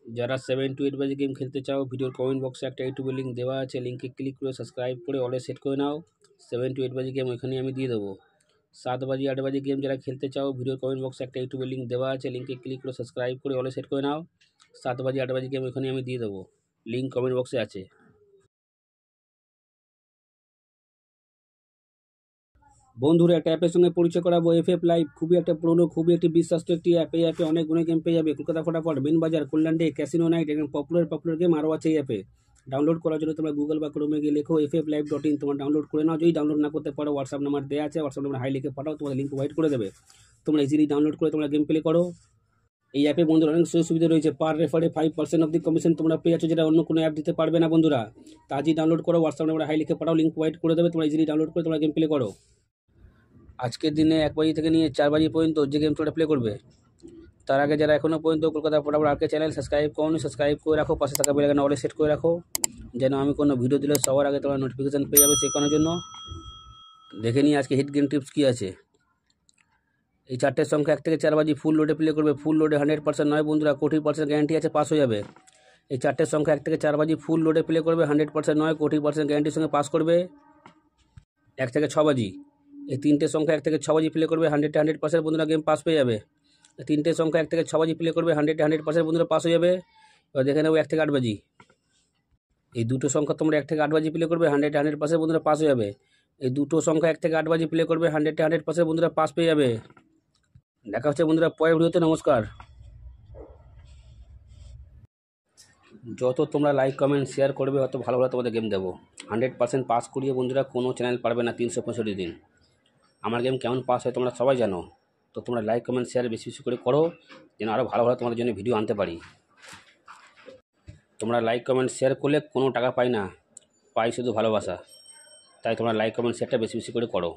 যারা 7 to 8 বাজে game খেলতে চাও ভিডিওর কমেন্ট বক্সে একটা ইউটিউবের লিঙ্ক দেওয়া আছে, লিঙ্কে ক্লিক করে সাবস্ক্রাইব করে অলে সেট করে নাও। 7 to 8 বাজে গেম ওইখানেই আমি দিয়ে দেবো। 7 বাজে 8 বাজে গেম যারা খেলতে চাও ভিডিওর কমেন্ট বক্সে একটা ইউটিউবের লিঙ্ক দেওয়া আছে, লিঙ্কে ক্লিক করে সাবস্ক্রাইব করে অলে সেট করে নাও। 7 বাজে 8 বাজে গেম ওইখানেই আমি দিয়ে দেবো, লিঙ্ক কমেন্ট বক্সে আছে। বন্ধুরা, একটা অ্যাপের সঙ্গে পরিচয় করাবো, FF লাইভ। খুবই একটা পুরনো, খুবই একটি বিশ্বাস্ত একটি অ্যাপ। এই অ্যাপে অনেক গুণে গেম পেয়ে যাবে। কলকাতা ফটাফট, বিন বাজার, কল্যাণ ডে, ক্যাসিনো নাইট, এরকম পপুলার গেম আরও আছে এই অ্যাপে। ডাউনলোড করার জন্য তোমরা গুগল বা ক্রোমে গিয়ে লেখো fflive.in, তোমরা ডাউনলোড করে নাও। যদি ডাউনলোড না করতে পারো, হোয়াটসঅ্যাপ নাম্বার দেওয়া আছে, হোয়াটসঅ্যাপ নাম্বার হাই লিখে পাঠাও, তোমাদের লিঙ্ক প্রোভাইড করে দেবে। তোমরা ইজিলি ডাউনলোড করে তোমরা গেম প্লে করো। এই অ্যাপে বন্ধুরা অনেক সুযোগ সুবিধা রয়েছে। পার রেফারে 5% অব দি কমিশন তোমরা পেয়ে যাচ্ছ, যেটা অন্য কোনো অ্যাপ দিতে পারবে না বন্ধুরা। তা আজই ডাউনলোড করো, হোয়াটসঅ্যাপ নাম্বার হাই লিখে পাঠাও, লিঙ্ক প্রোভাইড করে দেবে। তোমরা ইজিলি ডাউনলোড করে তোমরা গেম প্লে করো। আজকের দিনে 1 বাজি থেকে নিয়ে 4 বাজি পর্যন্ত যে গেম তোমরা প্লে করবে, তার আগে যারা এখনও পর্যন্ত কলকাতা ফটাফট আরকে চ্যানেল সাবস্ক্রাইব করোনি, সাবস্ক্রাইব করে রাখো। পাশে থাকা বেল আইকন অলে সেট করে রাখো, যেন আমি কোনো ভিডিও দিলে সবার আগে তোমরা নোটিফিকেশান পেয়ে যাবে। শেখানোর জন্য দেখে নিই আজকে হিট গেম টিপস কী আছে। এই 4টের সংখ্যা 1 থেকে 4 বাজি ফুল লোডে প্লে করবে। ফুল লোডে 100% নয় বন্ধুরা, 40% গ্যারান্টি আছে, পাস হয়ে যাবে। এই 4টের সংখ্যা 1 থেকে 4 বাজি ফুল লোডে প্লে করবে, 100% নয়, 40% গ্যারান্টির সঙ্গে পাস করবে। 1 থেকে 6 বাজি, এই 3টে সংখ্যা 1 থেকে 6 বাজি প্লে করবে, 100% বন্ধুরা গেম পাস পেয়ে যাবে। 3টে সংখ্যা 1 থেকে 6 বাজি প্লে করবে, 100% বন্ধুরা পাস হয়ে যাবে। এবার দেখে নেবো 1 থেকে 8 বাজি। এই দুটো সংখ্যা তোমরা 1 থেকে 8 বাজি প্লে করবে, 100% বন্ধুরা পাস হয়ে যাবে। এই দুটো সংখ্যা 1 থেকে 8 বাজি প্লে করবে, 100% বন্ধুরা পাস পেয়ে যাবে। দেখা হচ্ছে বন্ধুরা পরের ভিডিওতে। নমস্কার। যত তোমরা লাইক কমেন্ট শেয়ার করবে তত ভালো ভালো তোমাদের গেম দেবো। 100% পাস করিয়ে বন্ধুরা কোনো চ্যানেল পারবে না 365 দিন। আমার গেম কেমন পাস হয় তোমরা সবাই জানো। তো তোমরা লাইক কমেন্ট শেয়ার বেশি বেশি করে করো, যেন আরও ভালো ভালো তোমাদের জন্য ভিডিও আনতে পারি। তোমরা লাইক কমেন্ট শেয়ার করলে কোনো টাকা পাই না, পাই শুধু ভালোবাসা। তাই তোমরা লাইক কমেন্ট শেয়ারটা বেশি বেশি করে করো।